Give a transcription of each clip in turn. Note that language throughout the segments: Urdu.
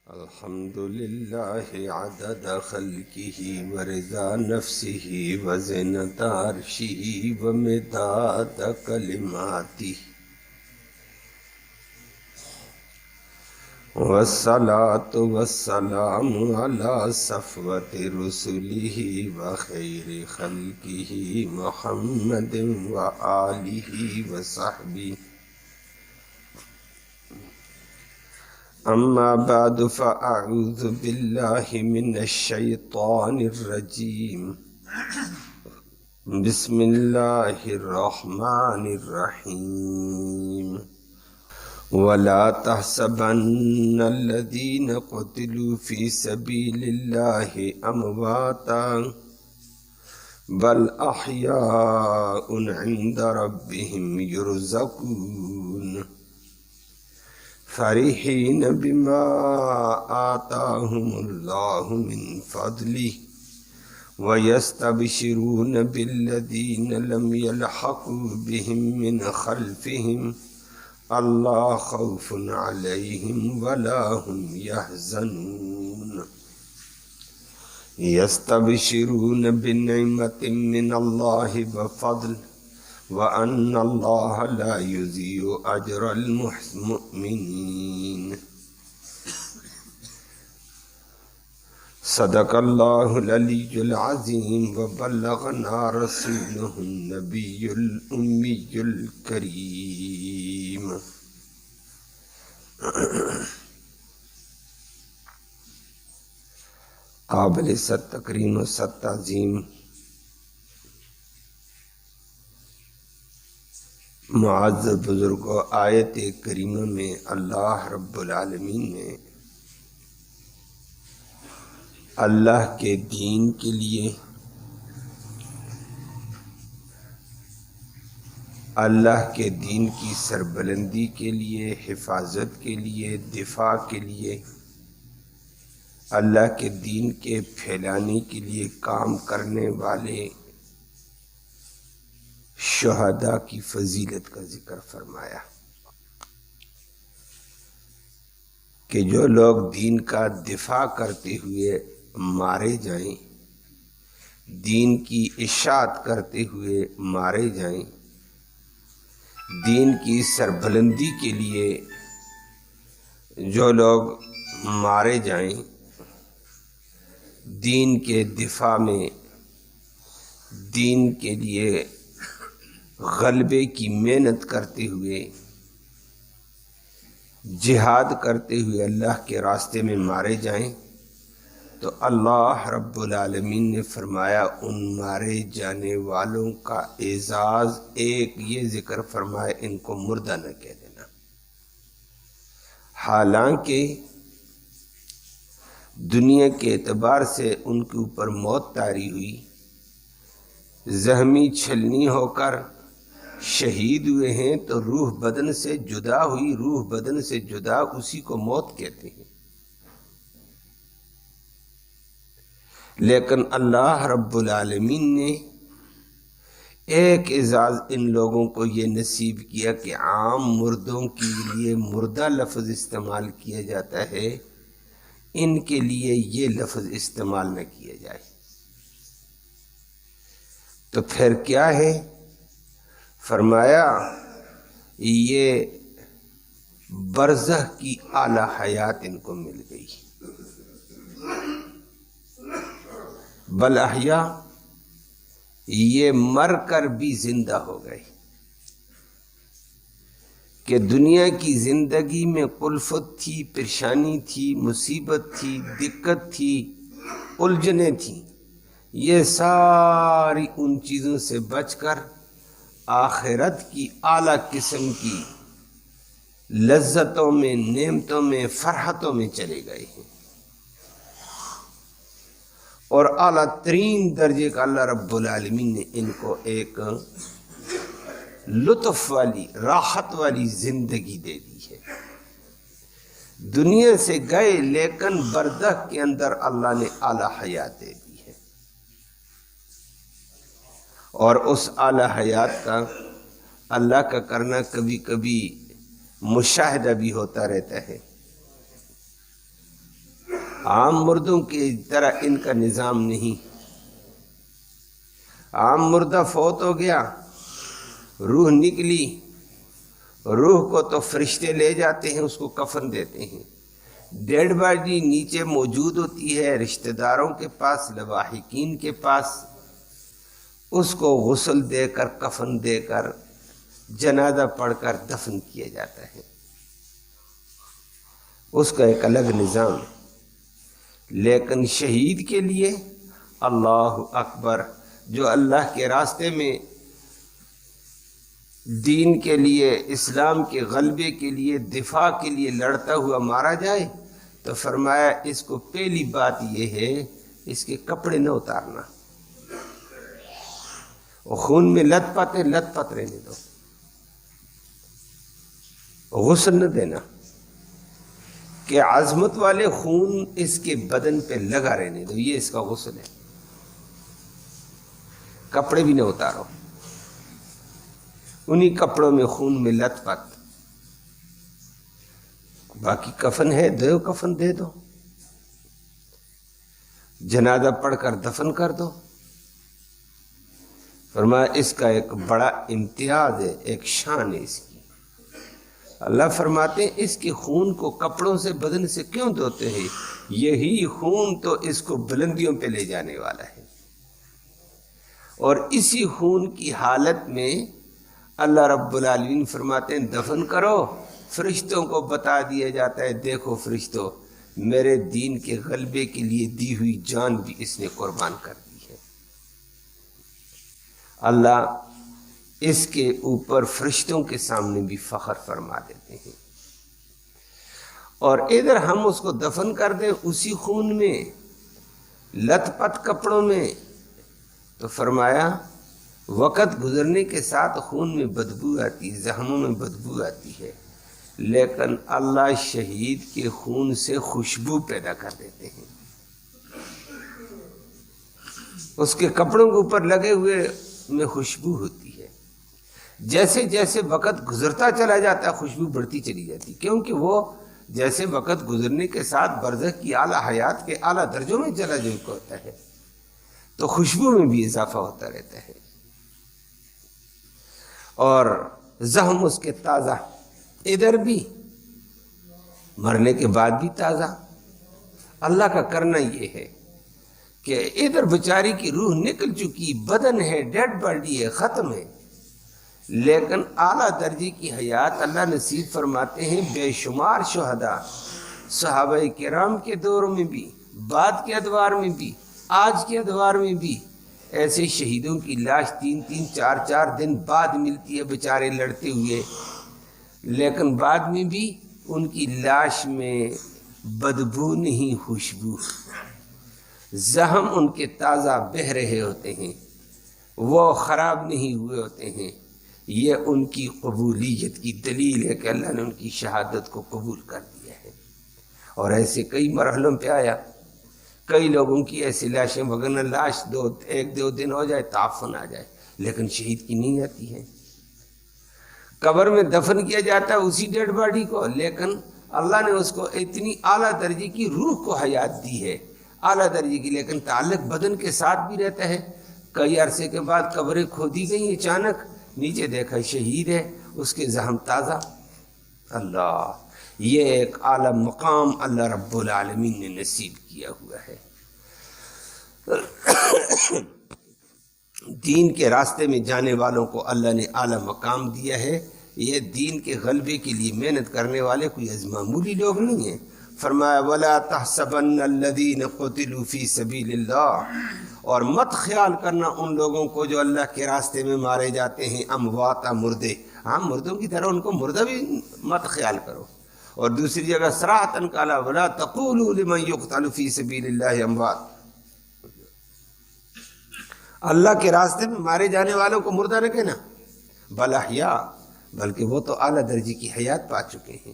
الحمد للہ عدد خلقہ ورضا نفسہ وزنۃ عرشہ ومداد کلماتہ والصلاۃ والسلام علی صفوۃ رسلہ وخیر خلقہ محمد وآلہ وصحبہ اما بعد فاعوذ باللہ من الشیطان الرجیم بسم اللہ الرحمن الرحیم ولا تحسبن الذین قتلوا فی سبیل اللہ امواتا بل احیاء عند ربهم یرزقون فرحین بما آتاہم اللہ من فضلہ ویستبشرون بالذین لم یلحقوا بهم من خلفهم اللہ خوف علیہم ولا هم يحزنون یستبشرون بنعمت من اللہ وفضل وَأَنَّ اللَّهَ لَا يُضِيعُ أَجْرَ الْمُؤْمِنِينَ صدق اللہ العلی العظیم وبلغنا رسولہ النبی الأمی الکریم قابل ست تکریم و ست تعظیم معزز بزرگوں، آیت کریمہ میں اللہ رب العالمین نے اللہ کے دین کے لیے، اللہ کے دین کی سربلندی کے لیے، حفاظت کے لیے، دفاع کے لیے، اللہ کے دین کے پھیلانے کے لیے کام کرنے والے شہداء کی فضیلت کا ذکر فرمایا کہ جو لوگ دین کا دفاع کرتے ہوئے مارے جائیں، دین کی اشاعت کرتے ہوئے مارے جائیں، دین کی سربلندی کے لیے جو لوگ مارے جائیں، دین کے دفاع میں، دین کے لیے غلبے کی محنت کرتے ہوئے، جہاد کرتے ہوئے اللہ کے راستے میں مارے جائیں، تو اللہ رب العالمین نے فرمایا ان مارے جانے والوں کا اعزاز ایک یہ ذکر فرمایا، ان کو مردہ نہ کہہ دینا۔ حالانکہ دنیا کے اعتبار سے ان کے اوپر موت طاری ہوئی، زخمی چھلنی ہو کر شہید ہوئے ہیں، تو روح بدن سے جدا ہوئی، روح بدن سے جدا اسی کو موت کہتے ہیں۔ لیکن اللہ رب العالمین نے ایک اعزاز ان لوگوں کو یہ نصیب کیا کہ عام مردوں کے لیے مردہ لفظ استعمال کیا جاتا ہے، ان کے لیے یہ لفظ استعمال نہ کیا جائے۔ تو پھر کیا ہے؟ فرمایا یہ برزخ کی اعلیٰ حیات ان کو مل گئی، بل احیاء، یہ مر کر بھی زندہ ہو گئے کہ دنیا کی زندگی میں کلفت تھی، پریشانی تھی، مصیبت تھی، دقت تھی، الجھنیں تھیں، یہ ساری ان چیزوں سے بچ کر آخرت کی اعلیٰ قسم کی لذتوں میں، نعمتوں میں، فرحتوں میں چلے گئے ہیں، اور اعلیٰ ترین درجے کا اللہ رب العالمین نے ان کو ایک لطف والی، راحت والی زندگی دے دی ہے۔ دنیا سے گئے لیکن برزخ کے اندر اللہ نے اعلیٰ حیات دے دی۔ اور اس اعلیٰ حیات کا اللہ کا کرنا کبھی کبھی مشاہدہ بھی ہوتا رہتا ہے۔ عام مردوں کی طرح ان کا نظام نہیں۔ عام مردہ فوت ہو گیا، روح نکلی، روح کو تو فرشتے لے جاتے ہیں، اس کو کفن دیتے ہیں۔ ڈیڈ باڈی نیچے موجود ہوتی ہے رشتہ داروں کے پاس، لواحقین کے پاس، اس کو غسل دے کر، کفن دے کر، جنازہ پڑھ کر دفن کیا جاتا ہے۔ اس کا ایک الگ نظام ہے۔ لیکن شہید کے لیے اللہ اکبر، جو اللہ کے راستے میں دین کے لیے، اسلام کے غلبے کے لیے، دفاع کے لیے لڑتا ہوا مارا جائے تو فرمایا اس کو پہلی بات یہ ہے اس کے کپڑے نہ اتارنا، وہ خون میں لت پت ہے، لت پت رہنے دو، غسل نہ دینا کہ عظمت والے خون اس کے بدن پہ لگا رہنے دو، یہ اس کا غسل ہے۔ کپڑے بھی نہ اتارو، انہی کپڑوں میں خون میں لت پت، باقی کفن ہے دو، کفن دے دو، جنازہ پڑھ کر دفن کر دو۔ فرمایا اس کا ایک بڑا امتیاز ہے، ایک شان ہے اس کی۔ اللہ فرماتے ہیں اس کے خون کو کپڑوں سے، بدن سے کیوں دھوتے ہیں؟ یہی خون تو اس کو بلندیوں پہ لے جانے والا ہے، اور اسی خون کی حالت میں اللہ رب العالمین فرماتے ہیں دفن کرو۔ فرشتوں کو بتا دیا جاتا ہے دیکھو فرشتوں، میرے دین کے غلبے کے لیے دی ہوئی جان بھی اس نے قربان کر دی ہے۔ اللہ اس کے اوپر فرشتوں کے سامنے بھی فخر فرما دیتے ہیں، اور ادھر ہم اس کو دفن کر دیں اسی خون میں، لت پت کپڑوں میں، تو فرمایا وقت گزرنے کے ساتھ خون میں بدبو آتی ہے، زخموں میں بدبو آتی ہے، لیکن اللہ شہید کے خون سے خوشبو پیدا کر دیتے ہیں۔ اس کے کپڑوں کے اوپر لگے ہوئے میں خوشبو ہوتی ہے، جیسے جیسے وقت گزرتا چلا جاتا ہے خوشبو بڑھتی چلی جاتی، کیونکہ وہ جیسے وقت گزرنے کے ساتھ برزخ کی اعلیٰ حیات کے اعلیٰ درجوں میں چلا ہوتا ہے، تو خوشبو میں بھی اضافہ ہوتا رہتا ہے، اور زخم اس کے تازہ، ادھر بھی مرنے کے بعد بھی تازہ۔ اللہ کا کرنا یہ ہے کہ ادھر بیچاری کی روح نکل چکی، بدن ہے، ڈیڈ باڈی ہے، ختم ہے، لیکن اعلیٰ درجے کی حیات اللہ نصیب فرماتے ہیں۔ بے شمار شہداء صحابہ کرام کے دور میں بھی، بعد کے ادوار میں بھی، آج کے ادوار میں بھی ایسے شہیدوں کی لاش 3-3 4-4 دن بعد ملتی ہے بیچارے لڑتے ہوئے، لیکن بعد میں بھی ان کی لاش میں بدبو نہیں، خوشبو، زخم ان کے تازہ بہہ رہے ہوتے ہیں، وہ خراب نہیں ہوئے ہوتے ہیں۔ یہ ان کی قبولیت کی دلیل ہے کہ اللہ نے ان کی شہادت کو قبول کر دیا ہے۔ اور ایسے کئی مرحلوں پہ آیا، کئی لوگوں کی ایسی لاشیں، وگرنہ لاش 1-2 دن ہو جائے تعفن آ جائے، لیکن شہید کی نہیں آتی ہے۔ قبر میں دفن کیا جاتا ہے اسی ڈیڈ باڈی کو، لیکن اللہ نے اس کو اتنی اعلیٰ درجے کی روح کو حیات دی ہے، اعلیٰ درجے کی، لیکن تعلق بدن کے ساتھ بھی رہتا ہے۔ کئی عرصے کے بعد قبریں کھودی گئیں، اچانک نیچے دیکھا شہید ہے، اس کے زخم تازہ۔ اللہ، یہ ایک اعلیٰ مقام اللہ رب العالمین نے نصیب کیا ہوا ہے۔ دین کے راستے میں جانے والوں کو اللہ نے اعلیٰ مقام دیا ہے۔ یہ دین کے غلبے کے لیے محنت کرنے والے کوئی معمولی لوگ نہیں ہیں۔ فرمایا وَلَا تَحْسَبَنَّ الَّذِينَ قُتِلُوا فِي سَبِيلِ اللَّهِ، اور مت خیال کرنا ان لوگوں کو جو اللہ کے راستے میں مارے جاتے ہیں امواتا، مردے، ہاں مردوں کی طرح ان کو مردہ بھی مت خیال کرو۔ اور دوسری جگہ صراحتاً کہا وَلَا تَقُولُوا لِمَنْ يُقْتَلُ فِي سَبِيلِ اللَّهِ أَمْوَاتٌ، اللہ کے راستے میں مارے جانے والوں کو مردہ نہ کہنا، بل احیاء، بلکہ وہ تو اعلیٰ درجے کی حیات پا چکے ہیں،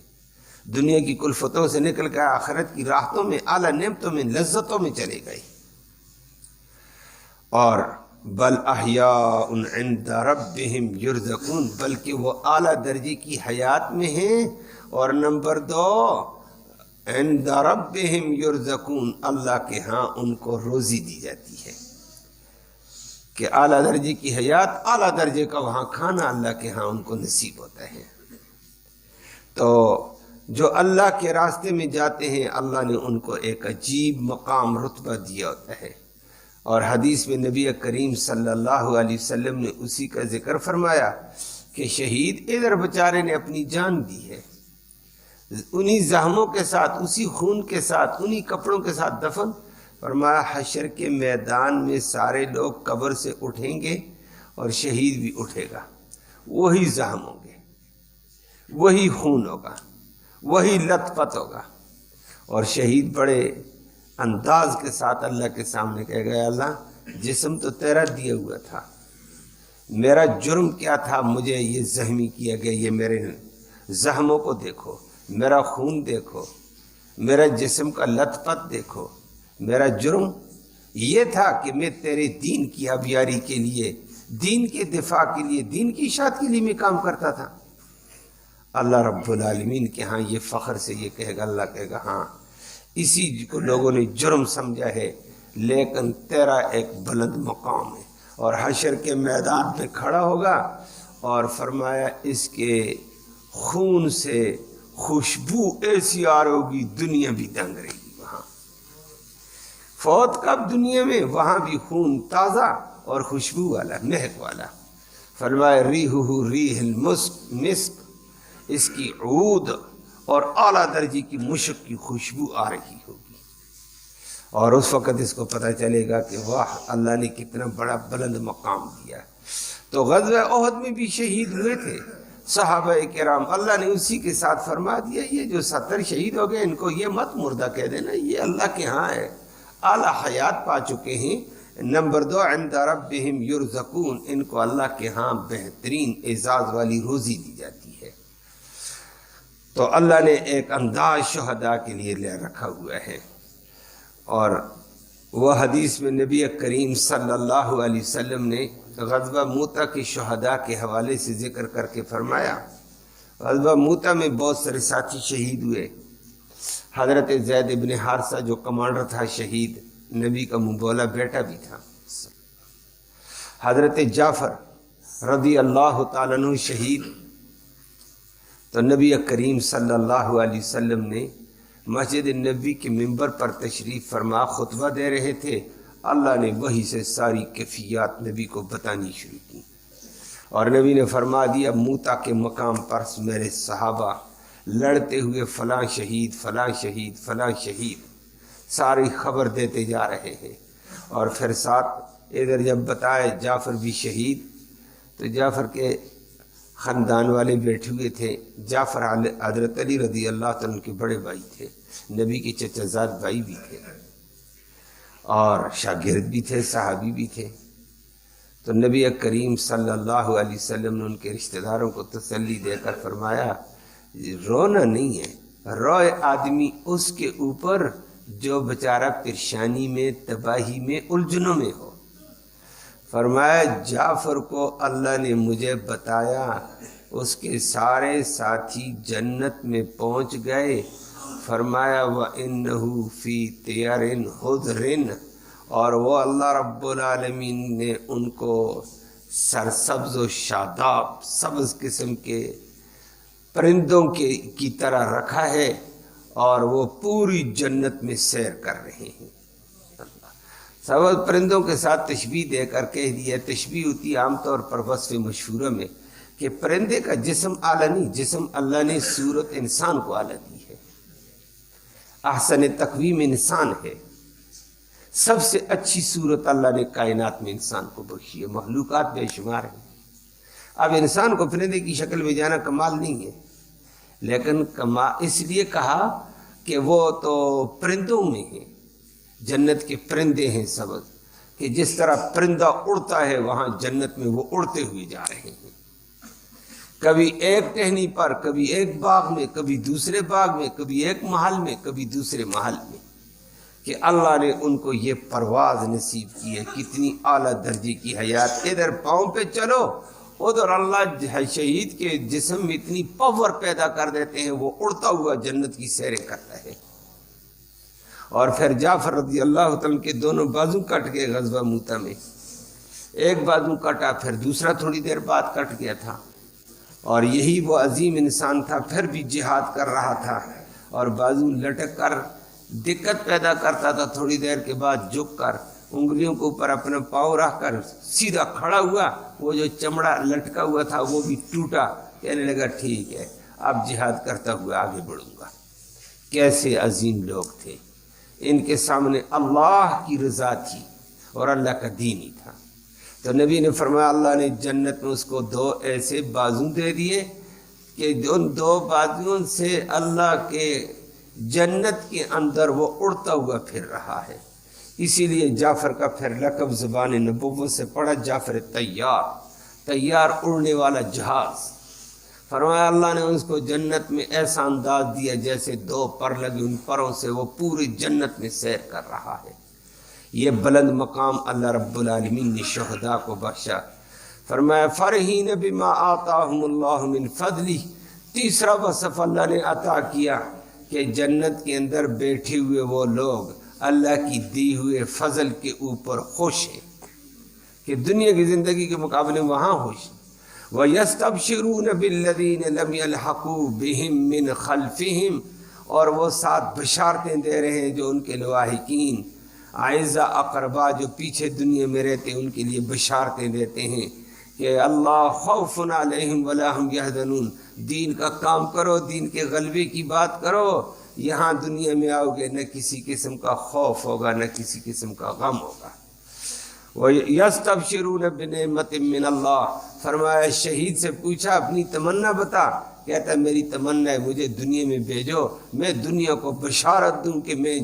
دنیا کی کلفتوں سے نکل کر آخرت کی راحتوں میں، اعلیٰ نعمتوں میں، لذتوں میں چلے گئے۔ اور بل احیاء عند ربهم یرزقون، بلکہ وہ اعلیٰ درجے کی حیات میں ہیں۔ اور نمبر 2، عند ربہم یرزقون، اللہ کے ہاں ان کو روزی دی جاتی ہے، کہ اعلیٰ درجے کی حیات، اعلیٰ درجے کا وہاں کھانا اللہ کے ہاں ان کو نصیب ہوتا ہے۔ تو جو اللہ کے راستے میں جاتے ہیں اللہ نے ان کو ایک عجیب مقام رتبہ دیا ہوتا ہے، اور حدیث میں نبی کریم صلی اللہ علیہ وسلم نے اسی کا ذکر فرمایا کہ شہید ادھر بیچارے نے اپنی جان دی ہے، انہی زخموں کے ساتھ، اسی خون کے ساتھ، انہی کپڑوں کے ساتھ دفن، فرمایا حشر کے میدان میں سارے لوگ قبر سے اٹھیں گے اور شہید بھی اٹھے گا، وہی زخم ہوں گے، وہی خون ہوگا، وہی لت پت ہوگا، اور شہید بڑے انداز کے ساتھ اللہ کے سامنے کہے گا، اللہ جسم تو تیرا دیا ہوا تھا، میرا جرم کیا تھا، مجھے یہ زخمی کیا گیا، یہ میرے زخموں کو دیکھو، میرا خون دیکھو، میرا جسم کا لت پت دیکھو، میرا جرم یہ تھا کہ میں تیرے دین کی آبیاری کے لیے، دین کے دفاع کے لیے، دین کی اشاعت کے لیے میں کام کرتا تھا۔ اللہ رب العالمین کے ہاں یہ فخر سے یہ کہے گا، اللہ کہے گا ہاں اسی کو لوگوں نے جرم سمجھا ہے، لیکن تیرا ایک بلند مقام ہے، اور حشر کے میدان میں کھڑا ہوگا اور فرمایا اس کے خون سے خوشبو ایسی آ رہی ہوگی دنیا بھی دنگ رہے گی، وہاں فوت کب دنیا میں، وہاں بھی خون تازہ اور خوشبو والا، مہک والا، فرمایا ریحہ ریح المسک، اس کی عود اور اعلیٰ درجے کی مشک کی خوشبو آ رہی ہوگی، اور اس وقت اس کو پتہ چلے گا کہ واہ اللہ نے کتنا بڑا بلند مقام دیا۔ تو غزوہ احد میں بھی شہید ہوئے تھے صحابہ کرام، اللہ نے اسی کے ساتھ فرما دیا یہ جو 70 شہید ہو گئے ان کو یہ مت مردہ کہہ دینا، یہ اللہ کے ہاں ہے، اعلیٰ حیات پا چکے ہیں۔ نمبر 2 عند ربہم یرزقون، ان کو اللہ کے ہاں بہترین اعزاز والی روزی دی جاتی ہے۔ تو اللہ نے ایک انداز شہداء کے لیے لے رکھا ہوا ہے، اور وہ حدیث میں نبی کریم صلی اللہ علیہ وسلم نے غزوہ موتا کے شہداء کے حوالے سے ذکر کر کے فرمایا، غزوہ موتا میں بہت سارے ساتھی شہید ہوئے، حضرت زید ابن حارثہ جو کمانڈر تھا شہید، نبی کا منہ بولا بیٹا بھی تھا، حضرت جعفر رضی اللہ تعالیٰ عنہ شہید۔ تو نبی کریم صلی اللہ علیہ وسلم نے مسجد نبی کے ممبر پر تشریف فرما خطبہ دے رہے تھے، اللہ نے وحی سے ساری کیفیات نبی کو بتانی شروع کی، اور نبی نے فرما دیا موتا کے مقام پر میرے صحابہ لڑتے ہوئے فلاں شہید فلاں شہید فلاں شہید، ساری خبر دیتے جا رہے ہیں، اور پھر ساتھ ادھر جب بتائے جعفر بھی شہید، تو جعفر کے خاندان والے بیٹھے ہوئے تھے، جعفر حضرت علی رضی اللہ تعالیٰ کے بڑے بھائی تھے، نبی کے چچا زاد بھائی بھی تھے، اور شاگرد بھی تھے، صحابی بھی تھے۔ تو نبی کریم صلی اللہ علیہ وسلم نے ان کے رشتہ داروں کو تسلی دے کر فرمایا رونا نہیں ہے، روئے آدمی اس کے اوپر جو بیچارہ پریشانی میں، تباہی میں، الجھنوں میں ہو۔ فرمایا جعفر کو اللہ نے مجھے بتایا اس کے سارے ساتھی جنت میں پہنچ گئے، فرمایا وَإِنَّهُ فِي طِيَرٍ خُضْرٍ، اور وہ اللہ رب العالمین نے ان کو سرسبز و شاداب سبز قسم کے پرندوں کی طرح رکھا ہے، اور وہ پوری جنت میں سیر کر رہے ہیں۔ سبز پرندوں کے ساتھ تشبیہ دے کر کہہ دیا، تشبیہ ہوتی عام طور پر وصف مشہورہ میں کہ پرندے کا جسم اعلیٰ نہیں، جسم اللہ نے صورت انسان کو اعلیٰ دی ہے، احسن تقویم انسان ہے، سب سے اچھی صورت اللہ نے کائنات میں انسان کو بخشی ہے، مخلوقات بے شمار ہیں۔ اب انسان کو پرندے کی شکل میں جانا کمال نہیں ہے، لیکن اس لیے کہا کہ وہ تو پرندوں میں ہیں، جنت کے پرندے ہیں سبز، کہ جس طرح پرندہ اڑتا ہے وہاں جنت میں وہ اڑتے ہوئے جا رہے ہیں، کبھی ایک ٹہنی پر، کبھی ایک باغ میں، کبھی دوسرے باغ میں، کبھی ایک محل میں، کبھی دوسرے محل میں، کہ اللہ نے ان کو یہ پرواز نصیب کی ہے، کتنی اعلیٰ درجے کی حیات۔ ادھر پاؤں پہ چلو، ادھر اللہ شہید کے جسم میں اتنی پاور پیدا کر دیتے ہیں وہ اڑتا ہوا جنت کی سیریں کرتا ہے۔ اور پھر جعفر رضی اللہ تعالیٰ کے دونوں بازو کٹ گئے غزوہ موتا میں، ایک بازو کٹا پھر دوسرا تھوڑی دیر بعد کٹ گیا تھا، اور یہی وہ عظیم انسان تھا، پھر بھی جہاد کر رہا تھا اور بازو لٹک کر دقت پیدا کرتا تھا، تھوڑی دیر کے بعد جھک کر انگلیوں کے اوپر اپنا پاؤں رکھ کر سیدھا کھڑا ہوا، وہ جو چمڑا لٹکا ہوا تھا وہ بھی ٹوٹا، کہنے لگا ٹھیک ہے اب جہاد کرتا ہوا آگے بڑھوں گا۔ کیسے عظیم لوگ تھے، ان کے سامنے اللہ کی رضا تھی اور اللہ کا دین ہی تھا۔ تو نبی نے فرمایا اللہ نے جنت میں اس کو 2 ایسے بازو دے دیے کہ ان 2 بازوؤں سے اللہ کے جنت کے اندر وہ اڑتا ہوا پھر رہا ہے۔ اسی لیے جعفر کا پھر لقب زبان نبوت سے پڑا جعفر طیار، تیار اڑنے والا جہاز۔ فرمایا اللہ نے اس کو جنت میں ایسا انداز دیا جیسے 2 پر لگے، ان پروں سے وہ پوری جنت میں سیر کر رہا ہے۔ یہ بلند مقام اللہ رب العالمین نے شہداء کو بخشا۔ فرمایا فرحین بما آتاہم اللہ من فضلہ، تیسرا وصف اللہ نے عطا کیا کہ جنت کے اندر بیٹھے ہوئے وہ لوگ اللہ کی دی ہوئے فضل کے اوپر خوش ہیں کہ دنیا کی زندگی کے مقابلے وہاں خوش ہیں۔ وَيَسْتَبْشِرُونَ بِالَّذِينَ لَمْ يَلْحَقُوا بِهِمْ مِنْ خَلْفِهِمْ، اور وہ ساتھ بشارتیں دے رہے ہیں جو ان کے لواحقین اعزا اقربا جو پیچھے دنیا میں رہتے ان کے لیے بشارتیں دیتے ہیں کہ اللہ خوف علیہم ولا ہم یحزنون، دین کا کام کرو، دین کے غلبے کی بات کرو، یہاں دنیا میں آؤ گے نہ کسی قسم کا خوف ہوگا نہ کسی قسم کا غم ہوگا۔ وَيَسْتَبْشِرُونَ بِنِعْمَةٍ مِّنَ اللَّهِ، فرمایا شہید سے پوچھا اپنی تمنا بتا، کہتا ہے میری تمنا ہے مجھے دنیا میں بھیجو، میں دنیا کو بشارت دوں کہ میں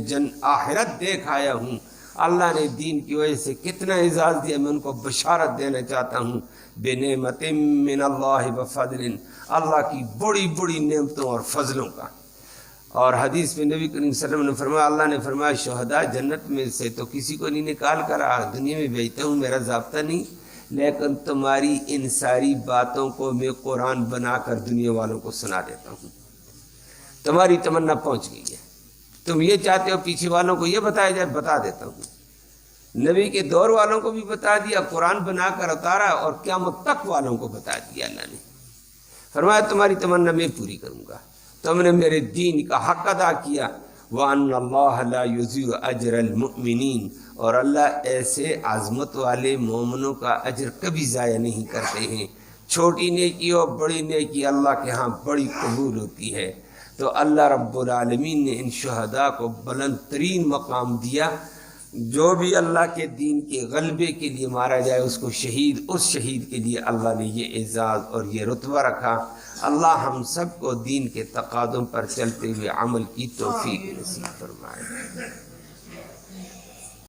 آخرت دیکھ آیا ہوں، اللہ نے دین کی وجہ سے کتنا اعزاز دیا، میں ان کو بشارت دینا چاہتا ہوں بِنِعْمَةٍ مِّنَ اللَّهِ وَفَضْلٍ، اللہ کی بڑی بڑی نعمتوں اور فضلوں کا۔ اور حدیث میں نبی کریم صلی اللہ علیہ وسلم نے فرمایا اللہ نے فرمایا شہداء جنت میں سے تو کسی کو نہیں نکال کر دنیا میں بھیجتا ہوں، میرا ضابطہ نہیں، لیکن تمہاری ان ساری باتوں کو میں قرآن بنا کر دنیا والوں کو سنا دیتا ہوں۔ تمہاری تمنا پہنچ گئی ہے، تم یہ چاہتے ہو پیچھے والوں کو یہ بتایا جائے، بتا دیتا ہوں۔ نبی کے دور والوں کو بھی بتا دیا، قرآن بنا کر اتارا، اور قیامت تک والوں کو بتا دیا اللہ نے۔ فرمایا تمہاری تمنا میں پوری کروں گا، تم نے میرے دین کا حق ادا کیا۔ وَأَنَّ اللَّهَ لَا يُضِيعُ أَجْرَ الْمُؤْمِنِينَ، اور اللہ ایسے عظمت والے مومنوں کا اجر کبھی ضائع نہیں کرتے ہیں۔ چھوٹی نیکی اور بڑی نیکی اللہ کے ہاں بڑی قبول ہوتی ہے۔ تو اللہ رب العالمین نے ان شہداء کو بلند ترین مقام دیا۔ جو بھی اللہ کے دین کے غلبے کے لیے مارا جائے اس کو شہید، اس شہید کے لیے اللہ نے یہ اعزاز اور یہ رتبہ رکھا۔ اللہ ہم سب کو دین کے تقاضوں پر چلتے ہوئے عمل کی توفیق نصیب فرمائے۔